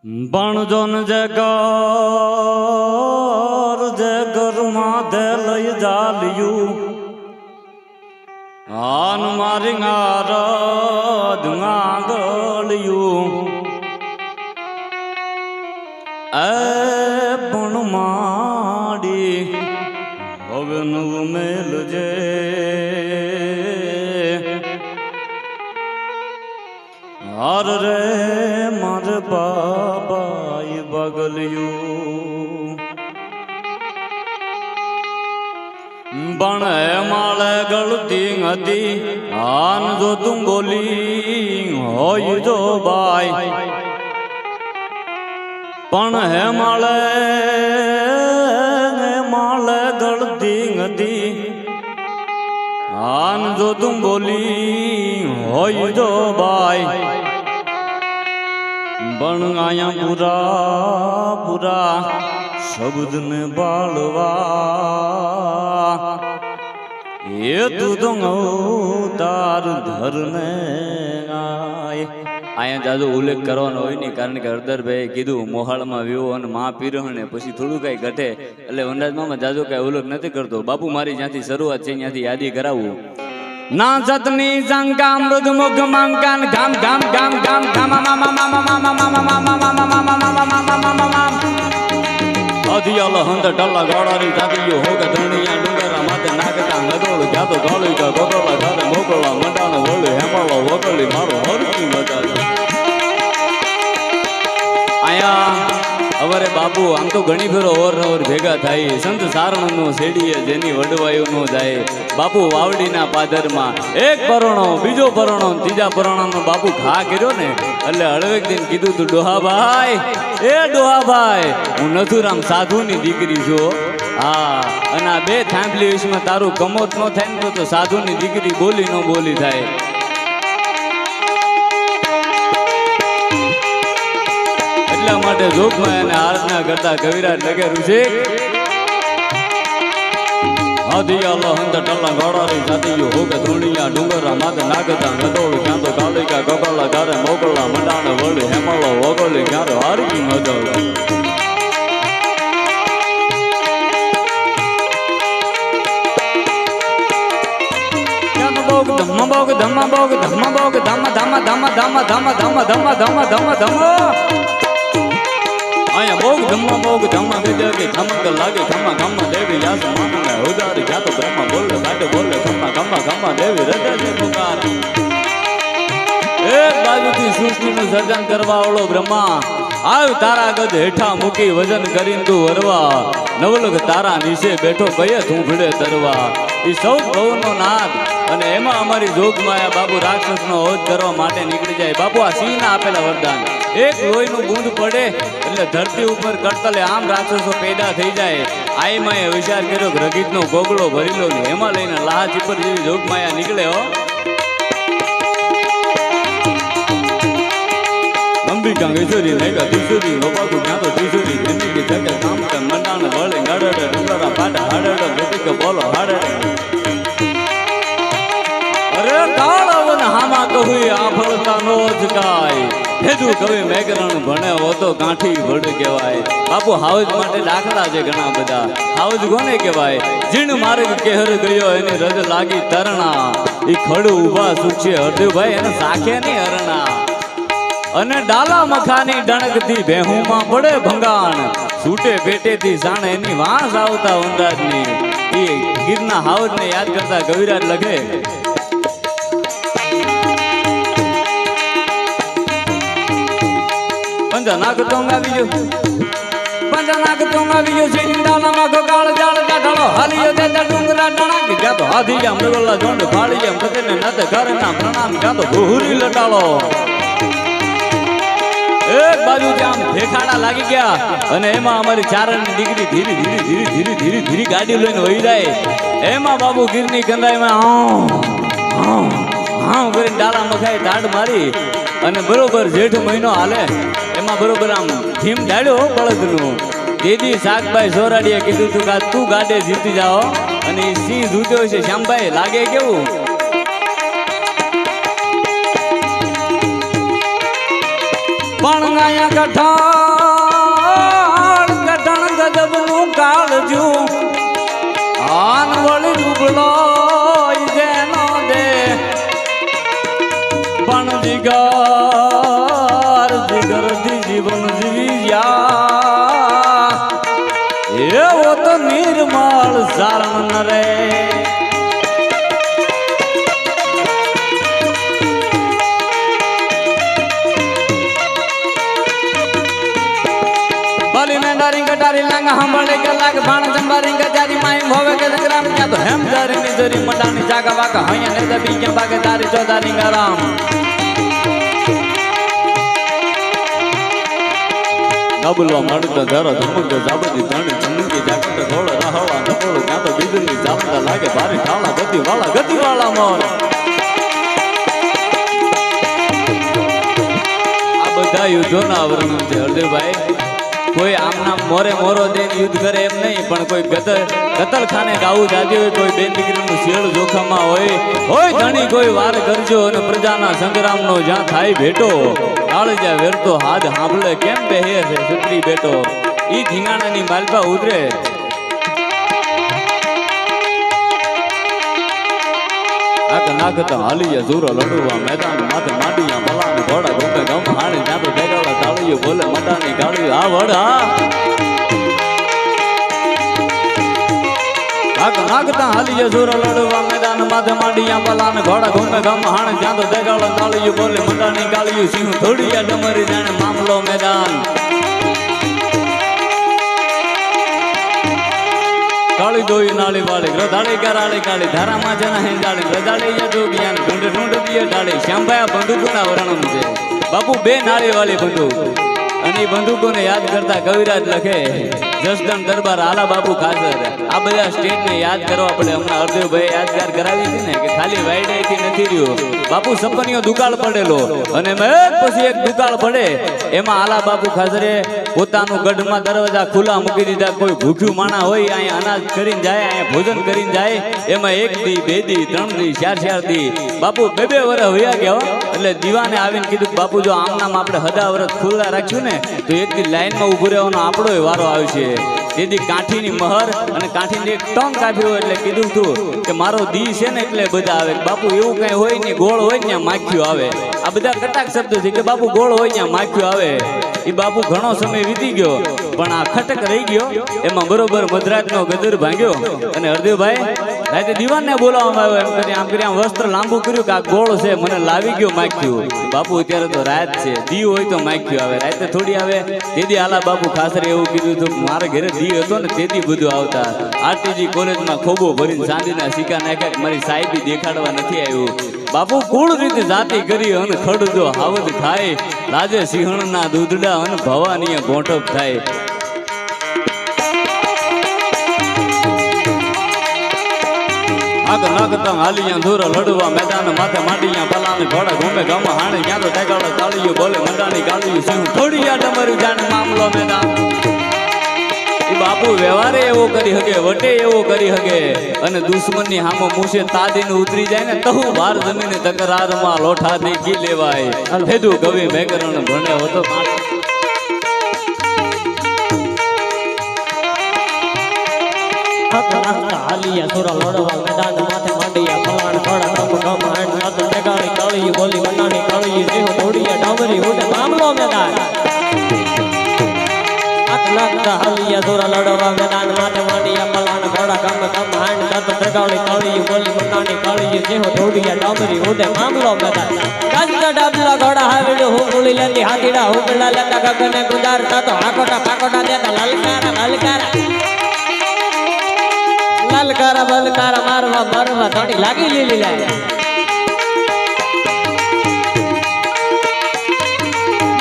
બણજોન જે ઘરમાં દે લઈ જાલ્યું આન મારી આરાધના ગળ્યું એ પણ માડી હવે નવું મેલજે હાર રે માર બાબાઈ બગલ્યું બણે માળે ગળતી હતી આન જો તું બોલી હોય જો બાઈ પણ હે માળે ગળતી હતી આન જો તું બોલી હોય જો બાઈ બણ આયા પૂરા પૂરા શબ્દ ને બાળવા એ તું તો તાર ધરને આય અહીંયા જાજો ઉલ્લેખ કરવાનો હોય નહીં, કારણ કે હરદરભાઈ કીધું મોહાળમાં વ્યો અને મા પીરહણે પછી થોડું કઈ ઘટે એટલે વનરાજમાં જાજો કઈ ઉલ્લેખ નથી કરતો. બાપુ મારી જ્યાંથી શરૂઆત છે ત્યાંથી યાદી કરાવું. ના જતની જંગા મૃદ મુગ મંગન ગામ ગામ ગામ ગામ ગામ અધિયાલ હંદ ટલ્લા ગાડાની જાતિયો હોગે ધરણીયા ડુંગરા માથે નાગતા નદોળ જાતો ગાળી કા ગગોળા ઘરે મોગળા મંડાનો વળી હેમાળો વગળી મારો હરકી મજા આયા અવરે બાપુ આમ તો ઘણી ફેરો ઓર ભેગા થાય સંત સારણનો શેડીએ જેની વડવાયું નો જાય. બાપુ વાવડીના પાદરમાં એક પરણો બીજો પરણો ત્રીજા પરણોનો બાપુ ઘા કર્યો ને એટલે હળવેક દિન કીધું તું ડોહાભાઈ એ ડોહાભાઈ હું નથુરામ સાધુની દીકરી છું. હા અને આ બે થાંભલી વિશમાં તારું કમોત ન થાય ને તો સાધુની દીકરી બોલી ન બોલી થાય. એટલા માટે જોગમાં એને આરાધના કરતા કવિરાજ લગે ઋષિ આદિયાલો હંત ટલ્લા ગાડાની જાતિયો હોગે ધૂણિયા ડુંગરા માથે નાગતા નદોળ ક્યાં તો કાલિકા ગગળા ઘરે મોગળા મંડાણ વળી હેમાળો વગળી ક્યારે હારકી નજર ધમ્મા બોગ ધમ્મા બોગ ધમ્મા બોગ ધમ્મા ધમ્મા ધમ્મા ધમ્મા ધમ્મા ધમ્મા ધમ્મા ધમ્મા ધમ્મા ધમ્મા આયા બોગ ધમ્મા બોગ ધમ્મા વિજય ધમક લાગે ખમ્મા ખમ્મા દેવી યાસ માનને ઉદારી જાતો બ્રહ્મા બોલે કાટે બોલે ખમ્મા ખમ્મા ખમ્મા દેવી રજા દે પુકાર. એક બાજુથી સૃષ્ટિનું સર્જન કરવા વાળો બ્રહ્મા આવ તારા ગદ હેઠા મૂકી વજન કરીને તું વરવા નવલખ તારા નીચે બેઠો કયે તું ભીડે તરવા. એ સૌ ભવનો નાદ અને એમાં અમારી જોગમાયા બાપુ રાક્ષસનો હોદ કરવા માટે નીકળી જાય. બાપુ આ સિંહના આપેલા વરદાન એક લોહીનું બૂંદ પડે એટલે ધરતી ઉપર કડતલે આમ રાક્ષસો પેદા થઈ જાય. આઈમાએ વિચાર કર્યો કે રગીતનો ગોગળો ભરી લો ને એમાં લઈને લાહ ચીપર જેવી જોગમાયા નીકળે હો. અંબિકા ગેસરી નૈકા તીસુરી નોપાકુ ક્યાં તો તીસુરી જિંદગી જગે કામ કે મંડાણ વળે ગાડડે ડુંગરા પાટા હાડડે બેટી બોલો હાડડે અરે કાળવન હામા કહું આ ફળતા નો જ કાય હેદુ કવિ મેઘરણ ભણે હોતો કાઠી વડ કહેવાય. બાપુ હાવજ માટે દાખલા છે ઘણા બધા. હાવજ કોને કહેવાય? જીણ માર્ગ કેહર ગયો એની રજ લાગી તરણા ઈ ખડ ઉભા સુખે હરદેવભાઈ એને સાખે ની હરણા અને ડાલા મખાની ડણકથી ભેહુમાં પડે ભંગાણ છૂટે પેટેથી જાણે એની વાંસ આવતા વનરાજની. એ ગીરના હાવજને યાદ કરતા કવિરાજ લખે પંજનાક ટોંગાવી જો પંજનાક ટોંગાવી જો સિંડાલામાં ગોગાળ જાળ કાઢાળો હાલીયો તે ડુંગરા ડણાક ગાતો હાથીયા મૃગલા જોંડ ફાળીયા મતને નત ઘરના પ્રણામ ગાતો ભૂરી લટાળો. એક બાજુ આમ ભેખાડા લાગી ગયા અને એમાં અમારી ચારણની દીકરી ધીરે ધીરે ધીરે ધીરે ધીરે ધીરે ગાડી લઈને વહી જાય. એમાં બાબુ ગીરની કંદાઈમાં હા કરીને ડાલા મખાઈ ધાડ મારી અને બરોબર જેઠ મહિનો હાલે એમાં બરોબર આમ થીમ ડાળ્યો બળદનું. દીદી શાકભાઈ સોરાડીએ કીધું તું કે તું ગાડે જીતી જાઓ અને સિંહ ધૂટ્યો છે શ્યામભાઈ લાગે કેવું પણ ગાયા કઠાણ કઠણ ગજબનું કાળજું આન વળી ડૂબલો જેનો દે પણ જીગરથી જીવન જીવી જા એવો તો નિર્મળ સારણ ન રે बाली में डारिंग कटारी लांगा हंबड़े के लाग भाण जंबारिंग जारी माई होवे के ग्राम क्या तो हम जारी नि जरी मडानी जागा वाका हया ने दबी के बागे दारी चौदारी गराम गबलो मड़तो धरो धमको जाबदी धणी धमकी जाकट थोड़ा रहवा नपड़ो क्या तो बिजली जामता लागे भारी ठाला गति वाला मोर आ બધા યુદ્ધોના વર્ણન છે હરદેવભાઈ કોઈ આમના મોરે મોરો દઈને યુદ્ધ કરે એમ નહીં પણ કોઈ કતલખાને ગાવું જાતી હોય કોઈ બેન દીકરીનું શિયળ જોખમમાં હોય ધણી કોઈ વાર કરજો અને પ્રજાના સંગ્રામનો જ્યાં થાય ભેટો કાળજા વેરતો હાથ સાંભળે કેમ બેહે છે છત્રી બેટો ઈ ધીંગાણાની માલપા ઉતરે નાખતા હાલીએ ઝૂરો લડવા મેદાન માથે માંડીયા મલાને ઘોડા ગમે ગમ હાણી ત્યાં તો દેગાડા તાળીઓ બોલે મટાની ગાળી આ વડા નાખતા હાલીએ ઝૂરો લડવા મેદાન માથે માંડીયા મલાને ઘોડા ગમે ગમ હાણી ત્યાં તો દેગાડા તાળીઓ બોલે મટાની ગાળીઓ સિંહ થોડીયા ડમરી જાણે મામલો મેદાન કાળી દોઈ નાળી વાળી ગ્રધાળી કરાળી કાળી ધારામાં જના હેંજાળી ગ્રધાળી યજોગિયાન ઢૂંઢ દીએ ડાળી શ્યામભાઈ બંદૂકોના વર્ણન છે બાપુ બે નાળી વાળી બંદૂક અને એ બંદૂકોને યાદ કરતા કવિરાજ લખે જસદણ દરબાર આલા બાપુ ખાસર આ બધા સ્ટેટને યાદ કરવા પડે હમણાં હરદેવભાઈ યાદગાર કરાવી છે ને કે ખાલી વાયડાઈથી નથી રહ્યો બાપુ સપનીઓ દુકાળ પડેલો અને પછી એક દુકાળ પડે એમાં આલા બાપુ ખાસરે પોતાનું ગઢમાં દરવાજા ખુલ્લા મૂકી દીધા કોઈ ભૂખ્યું માણા હોય અહીંયા અનાજ કરીને જાય અહીંયા ભોજન કરીને જાય એમાં 1 દી 2 દી 3 દી 4 દી બાપુ 2 વર્ષ વયા ગયા એટલે દીવાને આવીને કીધું બાપુ જો આમનામ આપણે હદા વ્રત ખુલ્લા રાખ્યું ને તો એક દી લાઈનમાં ઊભું રહેવાનો આપણો વારો આવશે તેથી કાઠીની મહર અને કાઠીની એક ટંગ કાપ્યો એટલે કીધું તું કે મારો દી છે ને એટલે બધા આવે બાપુ એવું કઈ હોય ને ગોળ હોય ને માખ્યું આવે આ બધા કટાક શબ્દ છે કે બાપુ ગોળ હોય ને માખ્યું આવે એ બાપુ ઘણો સમય વીતી ગયો પણ આ ખટક રહી ગયો એમાં બરોબર મધરાતનો ગદર ભાંગ્યો અને હરદેવભાઈ રાતે દીવાનને બોલાવવામાં આવ્યો એમ કરી આમ કરી આમ વસ્ત્ર લાંબુ કર્યું કે આ ગોળ છે મને લાવી ગયો માખ્યું બાપુ અત્યારે તો રાત છે દી હોય તો માખ્યું આવે રાતે થોડી આવે તેથી આલા બાપુ ખાસરે એવું કીધું હતું મારા ઘરે દી હતો ને તેથી બધું આવતા આરટીજી કોલેજમાં ખોબો ભરીને ચાંદીના સિક્કા નાખ્યા મારી સાહેબી દેખાડવા નથી આવ્યું બાપુ કુળ રીતે જાતિ કરી અને ખડજો હાવદ થાય રાજે સિંહણના દૂધડા અને ભવાની ગોઠપ થાય આગ નાગતા હાલિયા ધોર લડવા મેદાન માથે માંડીયા પલાને ઘોડા ઘૂમે ગમ હાણે ક્યાં તો ટેકાડો તાળીઓ બોલે મંડાની ગાળીઓ સિંહ થોડીયા ડમરું જાણે મામલો મેદાન ઈ બાપુ વ્યવહારે એવો કરી હકે વટે એવો કરી હકે અને દુશ્મનની હામો મૂસે તાદીને ઉતરી જાય ને તહુ બાર જમીને તકરારમાં લોઠા દેખી લેવાય ફેદુ કવિ મેકરણ ભણે હતો હાલિયા સુરા લડવા મેદાન માથે માંડીયા ફલાણ થોડા ગમ ગમ હાણ સાત ટેગાળી કાળી બોલી મંડાની કાળી સિંહ થોડીયા ડામરી ઉડે મામલો મેદાન હાલિયા સુરા લડવા મેદાન માથે માંડીયા ફલાણ થોડા ગમ ગમ હાણ સાત ટેગાળી કાળી બોલી મંડાની કાળી સિંહ થોડીયા ડામરી ઉડે મામલો મેદાન કાચા ડાબલા ઘોડા હાવીડું હું ઉલી લેતી હાથીડા હુકડા લેતા ગગને ગુજારતા તો હાકોટા પાકોટા દેતા લલકારા લલકારા બલકારા મારવા મરવા થોડી લાગી લીલી લાય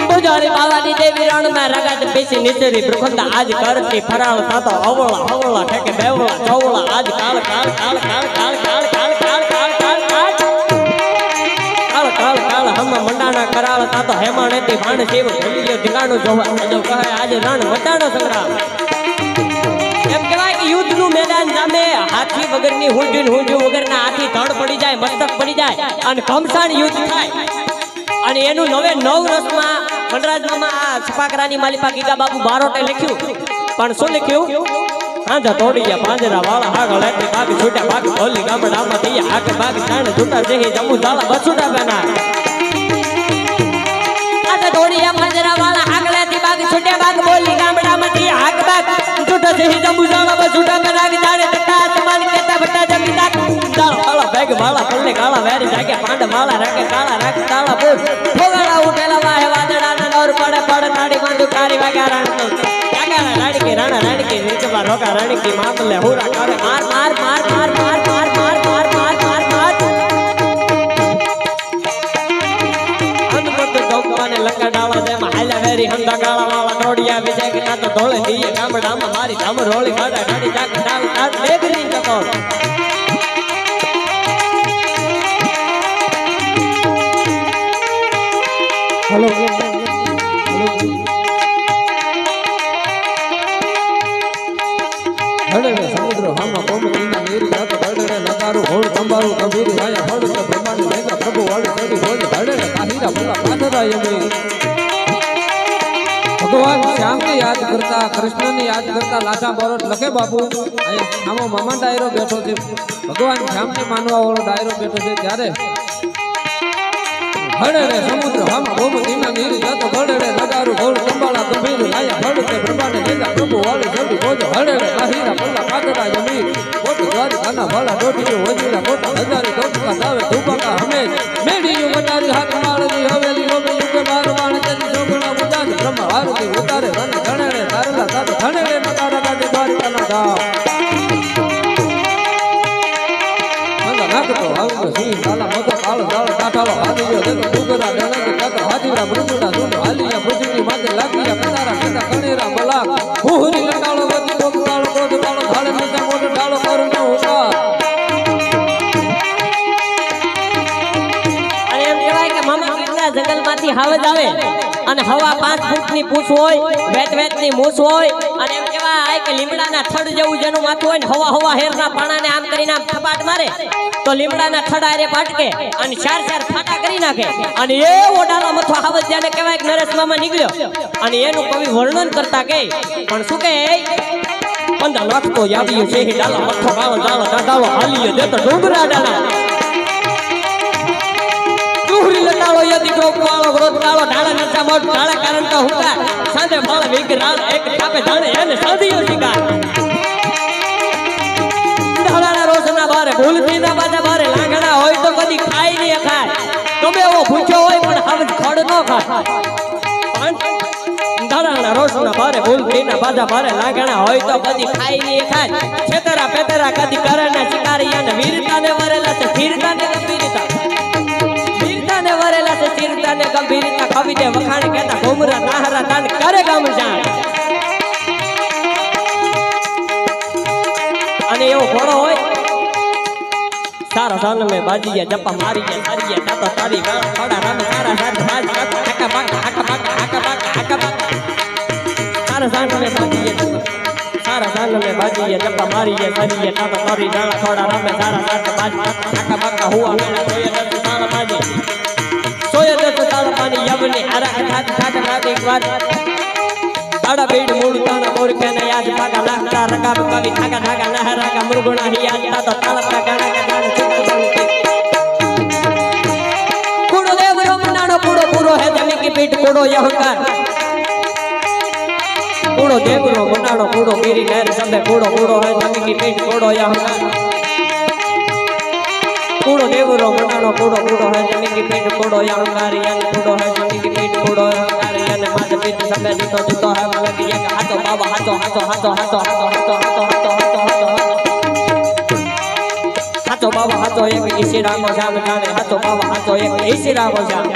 બુજારી બાવાની દેવી રણ માં રગત બેસી નીચરી પ્રખંડા આજ કરતી ફરાળ થાતો અવળા હવળા ઠેકે બેવળા ચવળા આજ કાળ કાળ કાળ કાળ કાળ કાળ કાળ કાળ કાળ કાળ કાળ કાળ કાળ હમ મંડાણા કરાળ થાતો હેમાણેતી ભાણ શિવ ભૂલિયો ઢીંગાણું જોવા જો કહે આજ રણ મટાણો સંગ્રામ એમ કહેવાય કે યુદ્ધનું મેદાન જામે હાથી વગરની હુંજું વગરના હાથી ધડ પડી જાય મસ્તક પડી જાય અને ઘમસાણ યુદ્ધ થાય અને એનું નવે 9 રસમાં વનરાજ મામા આ છપાકરાની માલિપા ગીગા બાબુ બારોટે લખ્યું, પણ શું લખ્યું? આંધા તોડીયા પાંજરા વાળા હાગળ એટલે બાગ છૂટા બાગ બોલી ગામડામાં થઈ હાક બાગ તાણ છૂટા જહી જમુ ઝાલા બસુડા બેના. આંધા તોડીયા પાંજરા વાળા હાગળેથી બાગ છૂટા બાગ બોલી ગામડામાં થઈ હાક બાગ છૂટા જહી જમુ ઝાલા બસુડા બેના. જાણે તટા સમાન કેતા બટા જમીદાર તાળા બેગ માળા પલ્લે કાળા વેરી જાગે પાંડ માળા રાકે કાળા રાક તાળા બોલ ફોગાળા ઉઠેલા વાહે વાદળાના નોર પડે પડે તાડી માંડુ કારી વાગ્યા રાણતો કાગા રાણી કે રાણા રાણી કે નીચવા રોકા રાણી કે મામલે હુરા કરે માર માર માર માર માર માર માર માર માર માર માર અનપત ચોકવાને લંકા ડાળા દે હાલા વેરી હંદા ગાળા વાળા નોડિયા વિજય કે ના તો ઢોળે દીએ ગામડામાં મારી ધામ રોળી ગાડા ગાડી જાક ડાળ ડાળ બેગરી જતો. हेलो हेलो हड़े समुद्र हम कोमतीना नीर जात हड़े नगारू होड़ कंबारू कबीर वाया हड़ के ब्रह्मांड लेगा प्रभु वाले सभी रोज हड़े काहीरा भला पाथरा यमी. भगवान श्याम ने याद करता कृष्ण ने याद करता लाठा बारोट लखे बाबू आमो मामा डायरो बैठो छे. भगवान श्याम ने मानवा वाळो डायरो बैठो छे त्यारे हड़े समुद्र हम गोमतीना नीर जात हड़े नगारू होड़ कंबाला कबीर वाया हड़ के ब्रह्मांड लेगा प्रभु वाले सभी रोज हड़े काहीरा भला पाथरा यमी. कोट द्वार खाना भला डोटियो वजीरा कोट हजारी कोट का सावे धूपा का हमें मेडी यू मतारी हाथ मारदी हवेली नो में युगे बार बाण तेरी सोगना उदान ब्रह्म आरती उतारे वन गणने तारला साथ धणने नकारा काटे द्वारिका ना धाम. मंगा नाक तो आउंगे सिंह काला मोतो कालो जालो काठालो हाथीयो देखो डुगरा डणके काका हाथीरा ब्रह्मड़ा सुनो हालिया भुजनी माते लागिया कनारा केता कणेरा बलाक हुहुरी लटालो वती कोक तालो कोद तालो धाले नीचा मोटो डालो करुणो उपार. અને એમ કહેવાય કે મામા કેટલા જંગલમાંથી હાવજ આવે અને હવા 5 ફૂટની પૂછ હોય વેત વેતની મૂછ હોય અને એમ કહેવાય કે લીમડાના થડ જેવું જેનું માથું હોય ને હવા હવા હેરના પાણાને આમ કરીને આમ થપાટ મારે તો લીમડાના થડ આરે પાટકે અને ચાર ચાર ફાટા કરી નાખે અને એવો ડાલા મથો હાવજ જેને કહેવાય કે નરેશ મામા નીકળ્યો અને એનું કવિ વર્ણન કરતા કે પણ શું કે 15 લાખ તો યાદીઓ છે ડાલા મથો ગાળો ડાલો ડાલો હાલીએ દેતો ડુંગરા ડાલા ચૂહરી લટાળો યદી ટોપ વાળો ગ્રોથ કાળો ઢાળા નચા મોટ ઢાળા કારણ તો હુંકા સાંજે ફળ વિકરાળ એક ઠાપે જાણે એને સાંધિયો શિકાર ઢાળાના રોશના બારે ભૂલથી ના બાજા બારે લાગણા હોય તો કદી ખાઈ નહીં ખાય ગમે એવો ભૂખ્યો હોય પણ હાવજ ખડ ન ખાય ઢાળાના રોશના બારે ભૂલથી ના બાજા બારે લાગણા હોય તો કદી ખાઈ નહીં ખાય છેતરા પેતરા કદી કરે ને શિકારી અને વીરતાને વરેલા છે ધીરતાને ગંભીરતા ને વરેલા છે ચિરતા ને ગંભીરતા કવિ દે વખાણ કહેતા ઘુમરા નાહરા તાન કરે ગામ જાણ અને એવો ઘોડો હોય સારા સાન મે બાજીયા જપ્પા મારીયા સારીયા તાતો તારી ગાળ ખડા રામ સારા સાથ બાજ હાકા બાક હાકા બાક હાકા બાક હાકા બાક સારા સાન મે બાજીયા સારા સાન મે બાજીયા જપ્પા મારીયા સારીયા તાતો તારી ગાળ ખડા રામ સારા સાથ બાજ હાકા બાક હુઆ મેલા સોયા દસ સારા બાજી સોયા દસ તાળા પાણી યવની હરા ખાત ખાત રાત એક વાર તાડા બેડ મૂળ તાણા મોર કે ને યાદ પાકા લાખતા રકાબ કવિ થાકા થાકા નહરા કા મુરગુણા હિયા તાતો તાળા ગાણા કે દાન ચિકન કુડો દેવ રમનાનો કુડો પૂરો હે જમી की पीठ कूड़ो यहकार कूड़ो देवरो मनाड़ो कूड़ो गिरी गैर सबे कूड़ो कूड़ो है जमी की पीठ कूड़ो यहकार कूड़ो देवरो मनाड़ो कूड़ो कूड़ो है जमी की पीठ कूड़ो यहकार यन कूड़ो है जमी की पीठ कूड़ो यहकार यन मात पीठ सबे जीतो जीतो है मलकी एक हाथो बाबा हाथो हाथो हाथो हाथो हाथो हाथो हाथो हाथो हाथो हाथो बाबा हाथो एक ईशिरा को जाम जाने हाथो बाबा हाथो एक ईशिरा को जाम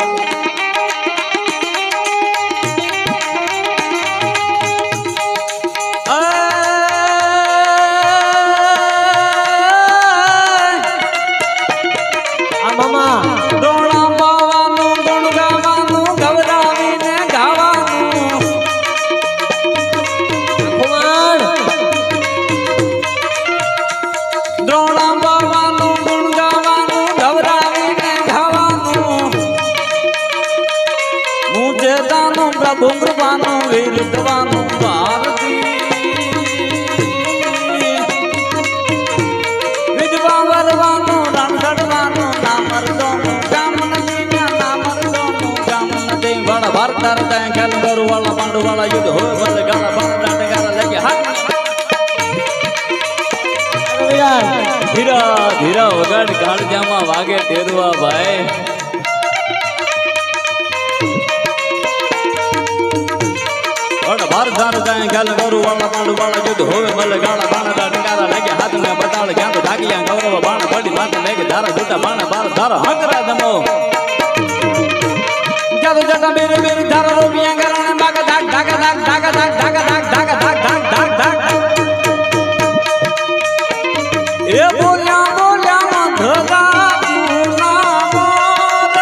વિરુદ્ધવાનું ભારતી વિધવા વરવાનું રણછડવાનું નામરદોનું ગામ નથી નામરદોનું ગામ નથી વાળા ભારતાર ત્યાં ખ્યાલ કરું વાળા પાંડુ વાળા યુદ્ધ હોય ભલે ગાળા બાળા ડાટે લાગે હાથ ધીરા ધીરા વગાડ કાળજામાં વાગે ટેરવા ભાઈ ભારત ત્યાં ખ્યાલ કરું વાળા પાંડુ વાળા યુદ્ધ હોવે ભલે ગાળા બાણા ટંકારા લાગે હાથ મેં બતાડ ક્યાં તો ઢાકિયા ગૌરવ બાણ પડી માથે મેઘ ધારા જૂટા બાણ બાર ધારા હકરા દમો જાદુ જટા મેરે મેરે ધારા રોપિયા ગરાણે બાગ ધાક ધાક ધાક ધાક ધાક ધાક ધાક ધાક ધાક ધાક ધાક ધાક એ બોલ્યા બોલ્યા ધરા તું ના મોર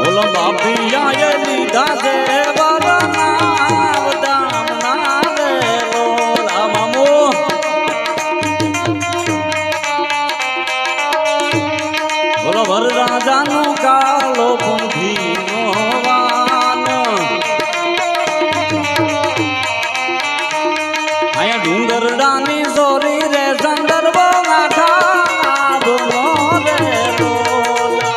ઓલો બાપિયા એ લીધા દે વરના દામ ના રે લોલા મામો બોલો વરરાજાનો કાળો પંખીનો વાન આયા ડુંગરડાની સોરી રે સંદર્ભ નાખા દોનો રે લોલા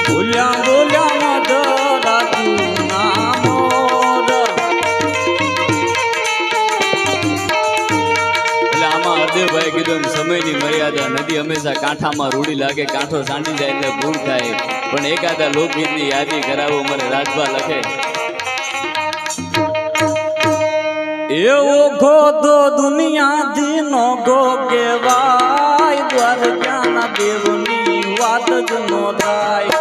બોલ્યા બોલ્યા મધરા તું ના મોર એટલે આમાં હરદેવભાઈ કીધું સમયની મર્યાદા નદી હંમેશા કાંઠામાં રૂડી લાગે કાંઠો સાંડી જાય એટલે ભૂલ થાય પણ એકાદા લોકગીતની યાદી કરાવો મારે રાજભા લખે એવો ગોદો દુનિયા દીનો ગો કેવાય દ્વારકાના દેવની વાત જ નો થાય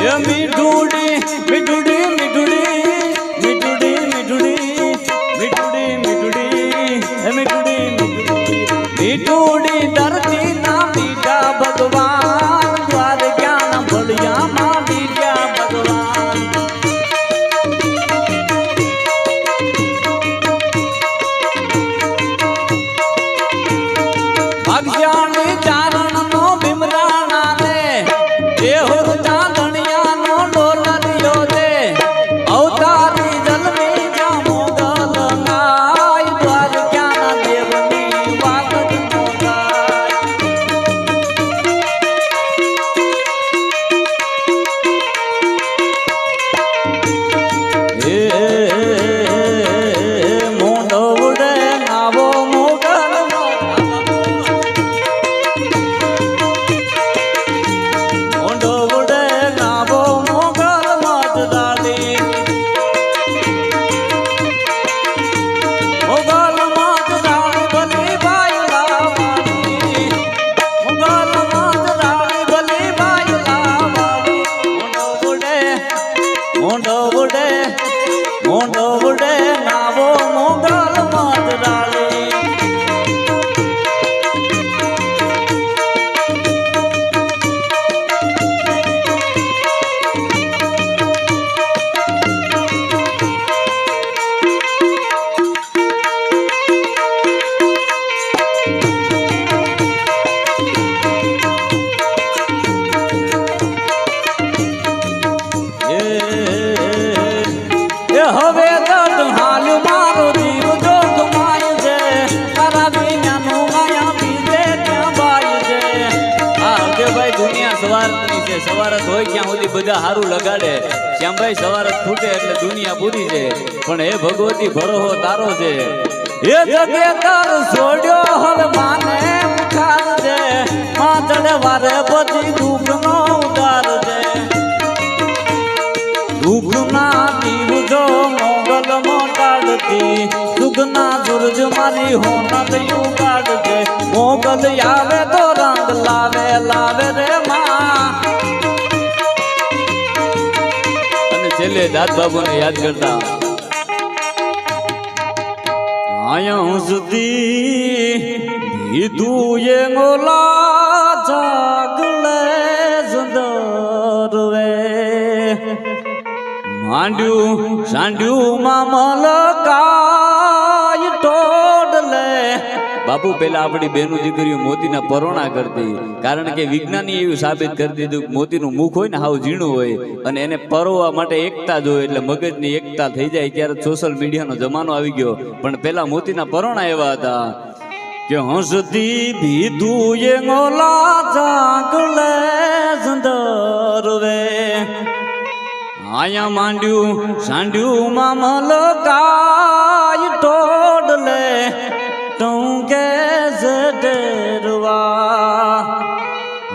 એ મીઠુડી મીઠુડી મીઠુડી મીઠુડી મીઠુડી મીઠુડી મીઠુડી એ મીઠુડી મીઠુડી ધરતી ના બીજા ભગવાન દ્વારકાના ભળિયામાં બીજા ભગવાન ભાગ્યાની ચારણ નો ભીમરાણા ને દેહો ચાંદણિયાનો ડોલરિયો દે અવતારી જલમી જામો ગલંગાય દ્વારકાના દેવની વાત જ નો થાય મોઢો ઉડે નાવો મોગલ મોઢો ઉડે નાવો મોગલ મતદાળી મોગલ મતદાળી ભલી બાઈ લાવાળી મોગલ મતદાળી ભલી બાઈ લાવાળી મોઢો ઉડે મોઢો ઉડે નાવો મોગલ મતદાળી એ હવે દર્દ હાલ મારો જીવ જો કમાય છે તારા વિનાનું માયા બીજે ક્યાં બાય છે આ હરદેવભાઈ દુનિયા સવારની છે સવારત હોય ક્યાં સુધી બધા હારું લગાડે શ્યામભાઈ સવારત ફૂટે એટલે દુનિયા પૂરી છે પણ હે ભગવતી ભરોહો તારો છે એ જગે તાર છોડ્યો હવે માને મુખાર છે માં ચડે વારે પછી દુઃખ નો ઉતાર છે દુઃખના દીવજો મોગલ મોટાડતી સુખના સૂરજ મારી હોનલ યુગાડજે મોગલ આવે તો રંગ લાવે લાવે રે માં અને છેલ્લે દાદ બાબુને યાદ કરતા આયા સુધી દીધું એ મોલા જાગલે સુંદર વે માંડ્યું સાંડ્યું માં મલકાય ટોડલે. બાપુ પેલા આપણી બેનું દીકરીઓ મોતીના પરોણા કરતી, કારણ કે વિજ્ઞાની એવું સાબિત કરી દીધું કે મોતીનું મુખ હોય ને હાવ ઝીણું હોય અને એને પરોવા માટે એકતા જ હોય, એટલે મગજની એકતા થઈ જાય. ત્યારે સોશિયલ મીડિયાનો જમાનો આવી ગયો, પણ પેલા મોતીના પરોણા એવા હતા કે હંસતી ભીધું એ મોલા જાગલે સંદરવે. આયા માંડ્યું સાંડ્યું માં મલકાય ટોડલે ટૂંકે જડરવા.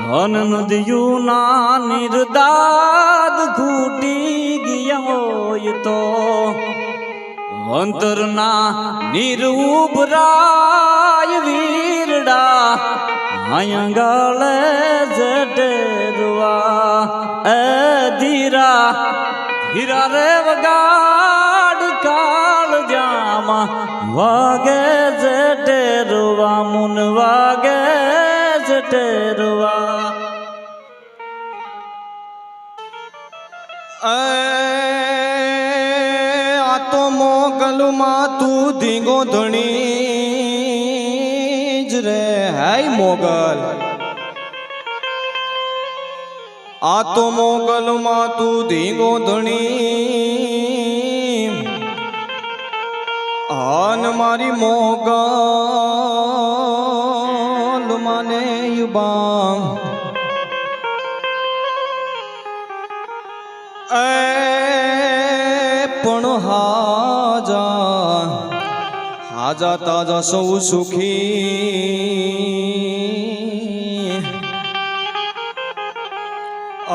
હન નદિયું ના નિર્દાદ ઘૂટી ગયા હોય તો અંતરના નીર ઉભરાય વીરડા. આયા ગાળે જડરવા એ ધીરા ધીરા રે વગાડ કાળ જામાં વાગે જટેરવા મુન વાગે જટેરવા. આ તો મોગલમાં તું ધીંગો ધણી જ રે હાય મોગલ. આ તો મોગલમાં તું ધીંગો ધણી આન મારી મોગલ માને યુબામ. એ પણ હાજા તાજા સૌ સુખી.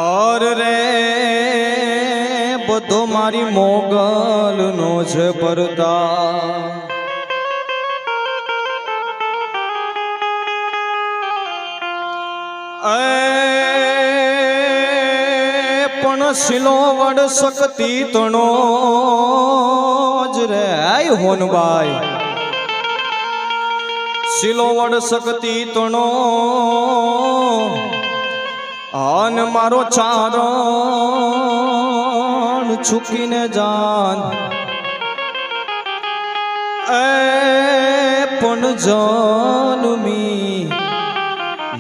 ઓર રે બધો મારી મોગલ નો છે પરદા. પણ શિલો વડ શક્તિ તણો જ રે આય હોનબાઈ. શિલો વડ શક્તિ તણો આન મારો ચારણ છુકીને જાન. એ પણ જન્મી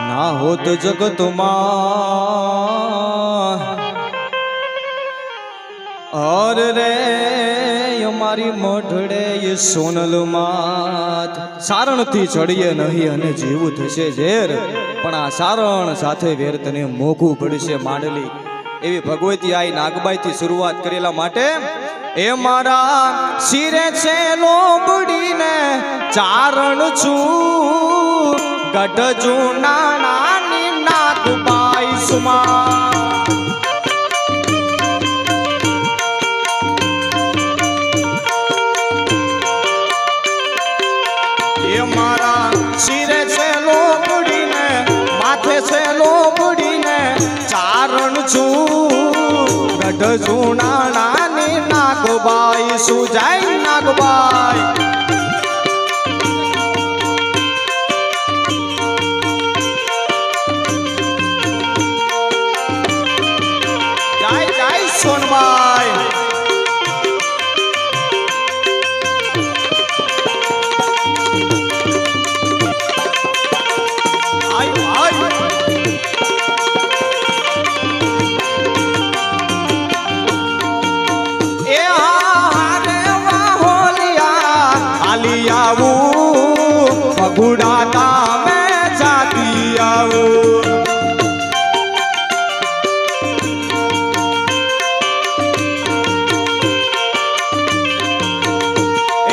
ના હોત જગતમાં. અર રે અમારી મઢડે એ સોનલ માત. સારણથી ચડીએ નહીં અને જીવું થશે ઝેર, પણ આ સારણ સાથે વેર તને મોઘું પડશે માંડલી. એવી ભગવતી આઈ નાગબાઈથી શરૂઆત કરેલા માટે એ મારા શિરે છે લોબડીને ચારણ છું ગઢ જૂના નાની નાગબાઈ સુમા. મારા શિરે છે લોબડીને માથે છે લોબડીને ચારણ છું ગઢ જૂના નાની નાગબાઈ. સુજાય નાગબાઈ. જય જય સોનબાઈ. ભગુડા ગામે જાતી આવું.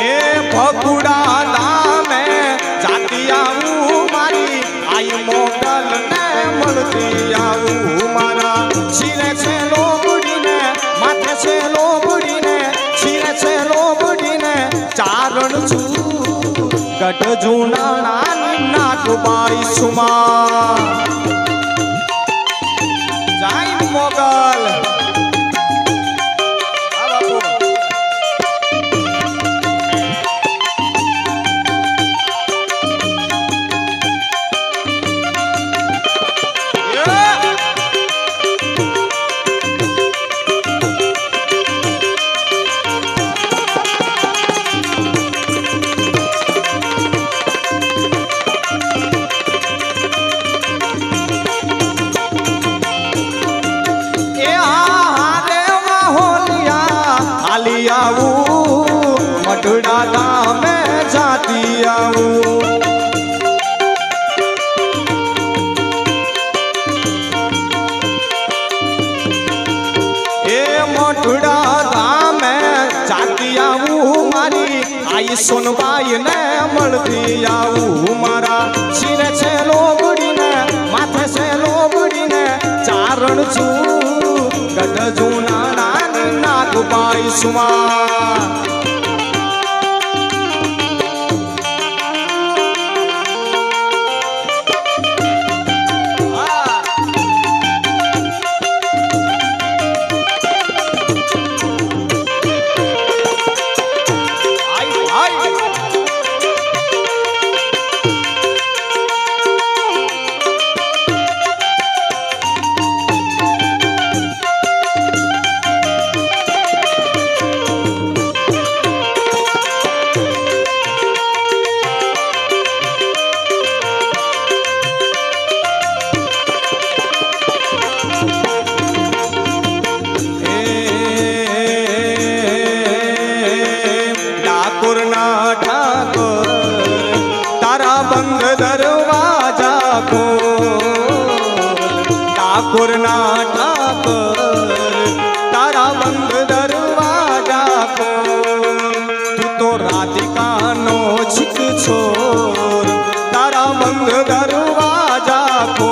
એ ભગુડા ગામે જાતી આવું મારી આઈ મોગલ ને મળતી આવું. મારા શિરે છે લોબડીને માથે છે લોબડીને શિરે છે લોબડીને ચારણ છું ગઢ જૂના નાની નાગબાઈ સુમા. જય મોગલ. આવું મઢડા ગામે જાતી આવું એ મઢડા ગામે જાતી આવું મારી આઈ સોનબાઈ ને મળતી આવું મારા શિરે છે લોબડીને માથે છે લોબડીને ચારણ છું ગઢ જૂના નાની નાગબાઈ સુમા ઠાકોરના ઠાકર તારા બંધ દરવાજા કો તું તો રાધિકાનો છીક છોર તારા બંધ દરવાજા કો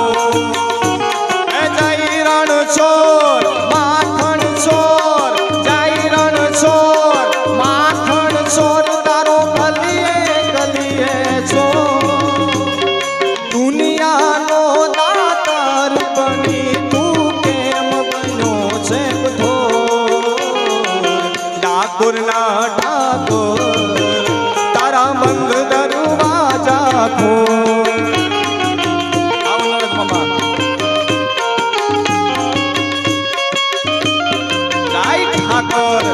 એ જય રણ છોર માખણ છોર જય રણ છોર માખણ છોર તારો ગલીએ ગલીએ છોર દુનિયાનો દાતાર બની ઠાકોરના ઠાકોર તારા બંધ દરવાજા ખો ઠાકોર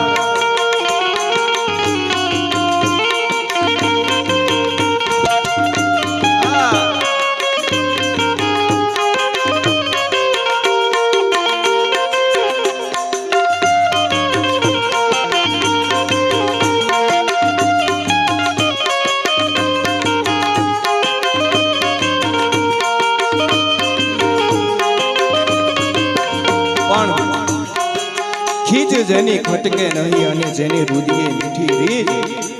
ખીજ જેની ખટકે નહીં અને જેની રુદીએ મીઠી રીજ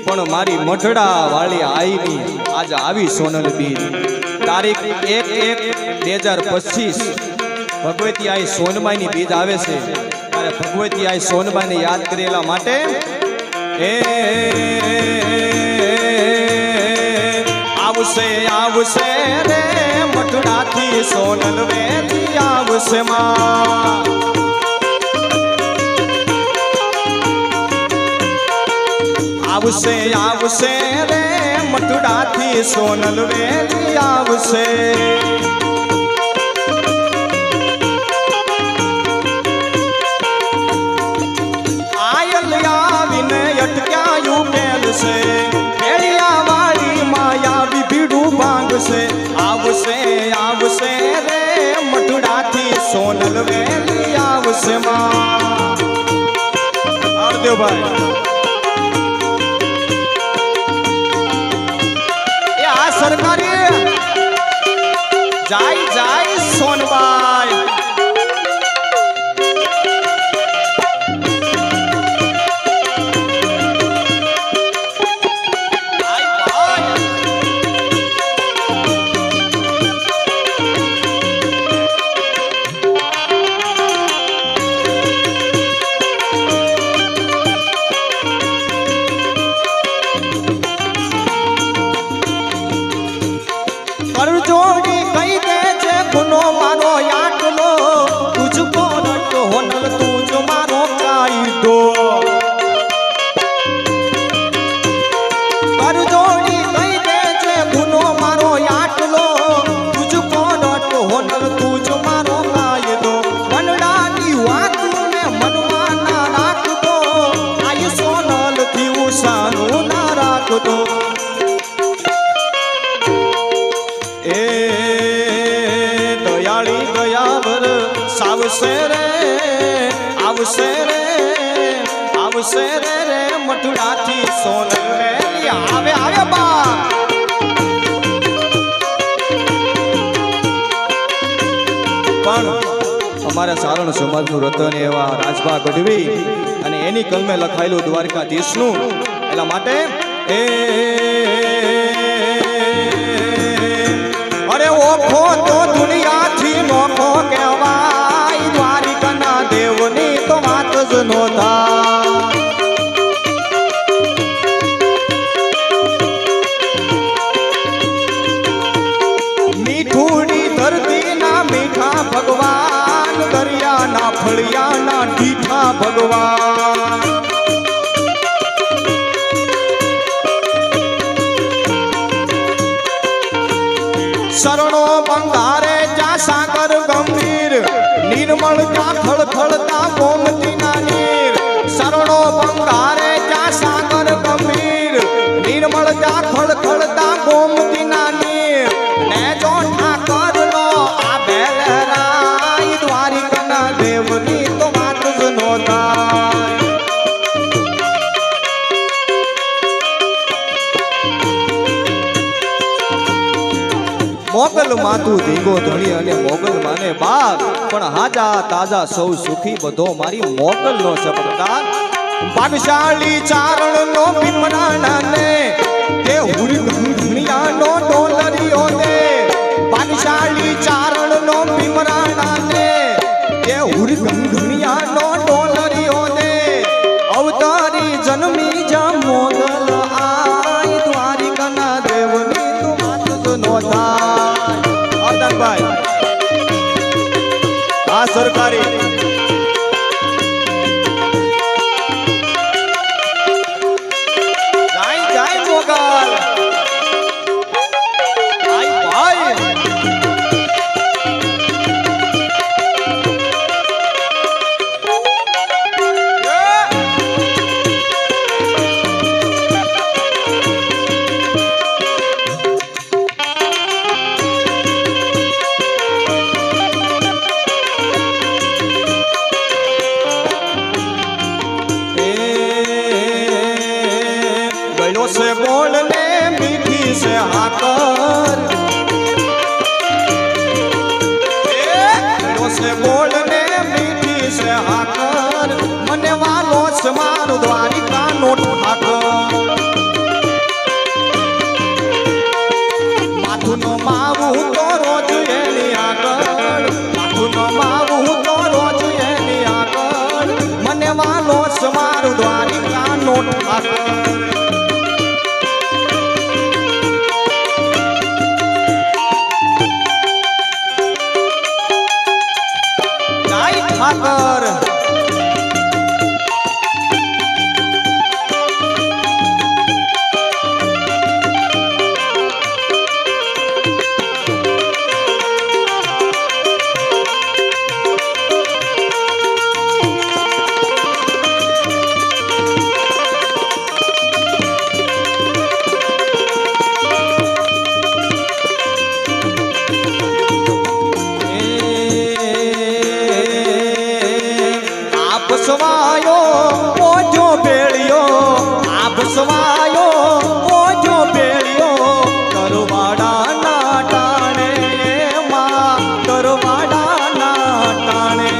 પણ મારી મઢડા વાળી આઈની આજ આવી સોનલ બીજ તારીખ 1/1/2025 ભગવતી આઈ સોનબાઈની બીજ આવે છે ત્યારે ભગવતી આઈ સોનબાઈને યાદ કરેલા માટે એ આવશે આવશે રે મઢડાથી સોનલ વેલી આવશે માં આવશે આવશે રે મથુરાથી સોનલ વેલી આવશે આયલ આવીને અટક્યાયું પેલશે પેડિયા વાળી માયા બીભીડું ભાંગશે આવશે આવશે રે મથુરાથી સોનલ વેલી આવશે માં હરદેવભાઈ સરકારી જાય જાય સોનબાઈ કરજોડી કહી દે છે ગુનો મારો આટલો તુજકો નટ હોનલ તુજ મારો કાયદો કરજોડી કહી દે છે ગુનો મારો આટલો તુજકો નટ હોનલ તુજ મારો કાયદો મનડાની વાત ને મનમાં ના રાખતો આય સોનલ થી ઉષાનું ના રાખતો એ દયાળી દયાવર સાવશે રે આવશે રે આવશે રે મોઢડાથી સોનલ વેલી આવે આવે બા પણ અમારા સારણ સમાજનું રતન એવા રાજભા ગઢવી અને એની કલમે લખાયેલું દ્વારકાધીશનું એટલા માટે અરે ઓખો તો દુનિયાથી નોખો કહેવાય દ્વારિકાના દેવની તો વાત જ નો થાય મીઠુડી ધરતીના મીઠા ભગવાન દરિયાના ફળિયાના ડીઠા ભગવાન શરણો બંગારે જા સાગર ગંભીર નિર્મળ જા ખળખળતા ગોમતીના નીર શરણો બંગારે જા સાગર ગંભીર નિર્મળ જા ખળખળતા ગોમતીના નીર ને જો ઠાકરનો આ બેલરાય દ્વારિકાના દેવની તો વાત જ નો થાય મોગલ માથું ધીંગો ધણી અને મોગલ માને બાર પણ હાજા તાજા સૌ સુખી બધો મારી મોગલ નો સપદાર ભાગશાળી ચારણ નો ભીમરાણા ને તે હુરી ઘણિયા નો ડોલરિયો ને ભાગશાળી ચારણ નો ભીમરાણા ને તે હુરી ઘણિયા નો ડોલરિયો ને અવતારી જન્મી જા મોગલ આય દ્વારિકાના દેવની તો વાત જ નો થાય ભાઈ આ સરકારી જાય જાય મોગલ આય ભાઈ से बोलने मीठी से आकर से बोलने मीठी से आकर मने वालो से मारो द्वारिका नोट ठाकर माथु नो मावू तो रोज एनी आकर माथु नो मावू तो रोज एनी आकर मने वालो से मारो द्वारिका नोट ठाकर ठाकर સવાયો ઓજો બેળિયો આપ સવાયો ઓજો બેળિયો કરવાડા ના ટાણે માં કરવાડા ના ટાણે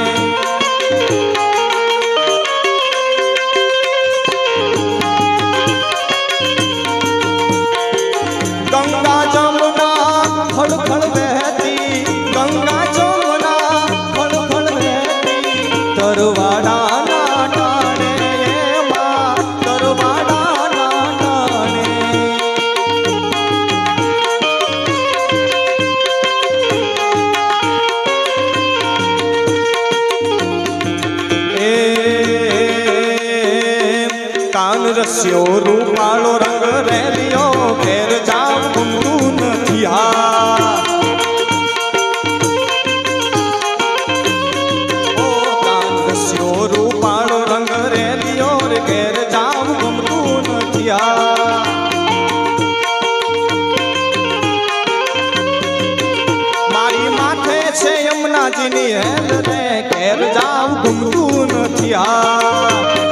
ગંગા જમુના ખળખળ વહેતી ગંગા જમુના ખળખળ વહેતી તરવાડા રસ્યો રૂપાળો રંગ રેલિયો ઘેર જામ ગમતું નથી હા ઓ કાન રસ્યો રૂપાળો રંગ રેલિયો ઘેર જામ ગમતું નથી હા મારી માથે છે યમુનાજીની હેલ રે ઘેર જામ ગમતું નથી હા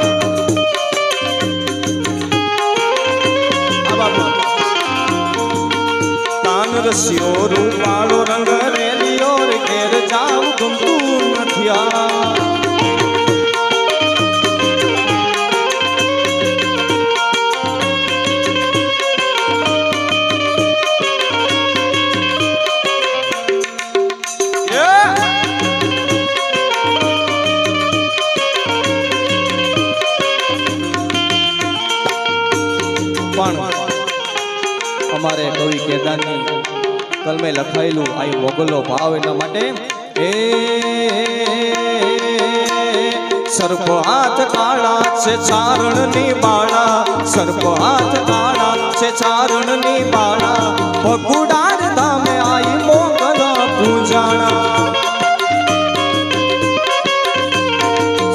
રસ્યો રૂપાળો રંગ રેલિયો રે ઘેર જાવ ગમતું નથી આ અમારે કવિ કેદારની કલમે લખાયેલું આ મોગલો ભાવ એટલા માટે એ સર્પ હાથ કાળા છે ચારણની બાળા સર્પ હાથ કાળા છે ચારણની બાળા ભગુડાર ધામે આઈ મોગલ પૂજાણા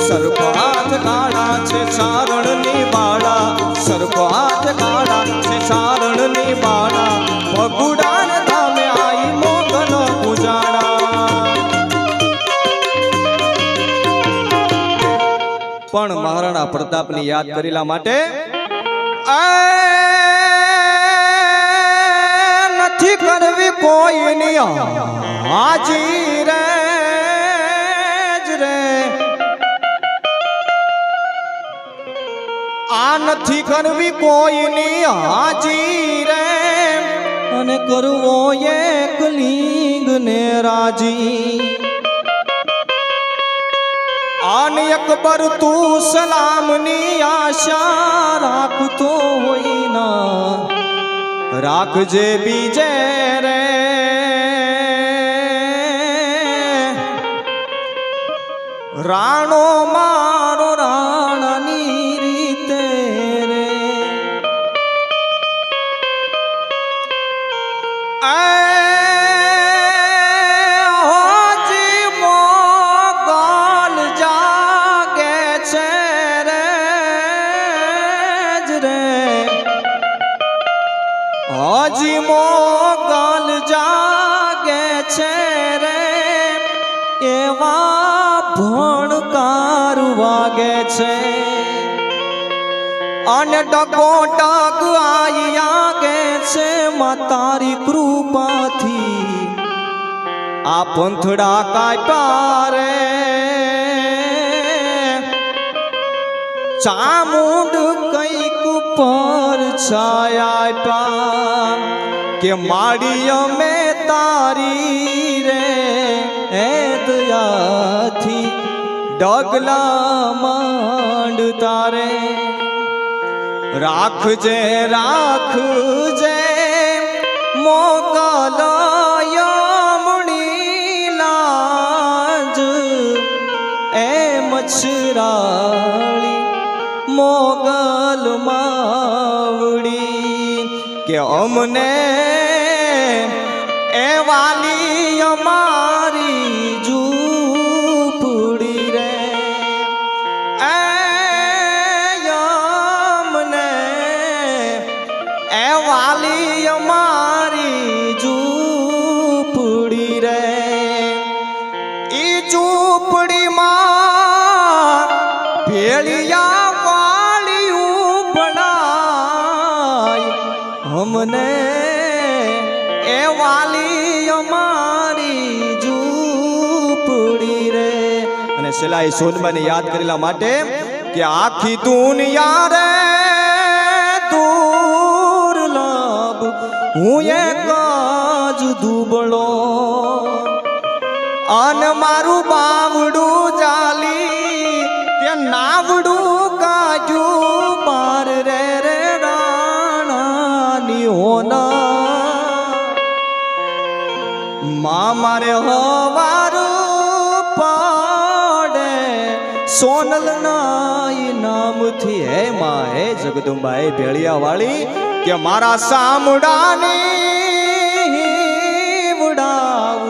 સર્પ હાથ કાળા છે ચારણની બાળા સર્પ હાથ કાળા છે ચારણની બાળા ભગુડાન ધામે આઈ મોગલ પૂજાણા પણ મહારાણા પ્રતાપની યાદ કરેલા માટે નથી કરવી કોઈની હાજી રે આ નથી કરવી કોઈની હાજી રે અને કરવો એક લિંગ ને રાજી આન અકબર તું સલામની આશા રાખતો હોય ના રાખજે બીજે રે રાણો મારો રાણાની રીતે રે હોજી મોગલ જાગે છે રે જ રે હોજી મોગલ જાગે છે રે એવા ભણકાર વાગે છે અને ડગો ડગ આગે છે માતારી કૃપાથી આ પંથડા કાપ્યા રે ચામુંડ કઈક પર છાયા કે માડી અમે તારી રે હે દયાથી ડગલા માંડ તારે રાખજે રાખજે મોગલ યમણી લાજ એ મચ્છરાળી મોગલ માવડી કે અમને એ વાલી અમારી ઝૂંપડી રે અમને એ વાલી અમારી ઝૂંપડી રે ઈ ઝૂંપડીમાં ભેળિયા વાળિયું બનાય અમને એ વાલી અમારી ઝૂંપડી રે અને સિલાઈ સોનબાને યાદ કરેલા માટે કે આખી દુનિયા રે દુર્લભ હું એક જ દુબળો અને મારું બાવડું જાલી કે નાવડું કાજુ બાર રે રે રાણાની હોના મારે હવાર પાડે સોનલ નાઈ નામથી હે માં હે જગદંબાએ ભેળિયા વાળી કે મારા સામડાની વડાવ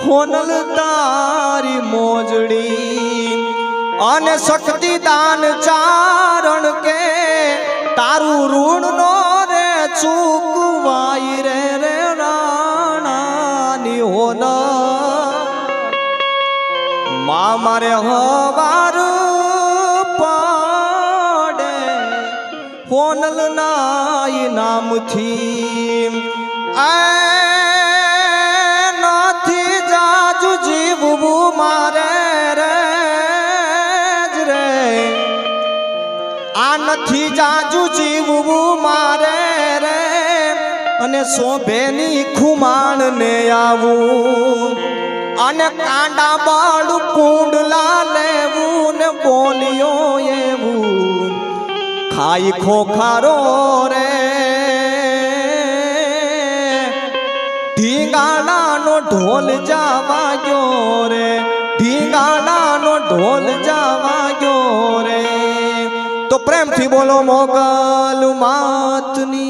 હોનલ તારી મોજડી અને શક્તિ દાન ચારણ કે તારું ઋણ નો રે ચૂકવાય રે રે રાણાની હોના મારે હવાર પાડે હોનલ નાઈ નામથી આ આ નથી જાજુ જીવવું મારે રે અને શોભેની ખુમાણ ને આવું અને કાંડા બાળ કુંડલા લેવું ને બોલ્યો એવું ખાઈ ખોખારો રે ઢીંગાણાનો ઢોલ જાવા ગયો રે ઢીંગાણાનો ઢોલ જાવા ગયો રે તો પ્રેમથી બોલો મોગલ માતની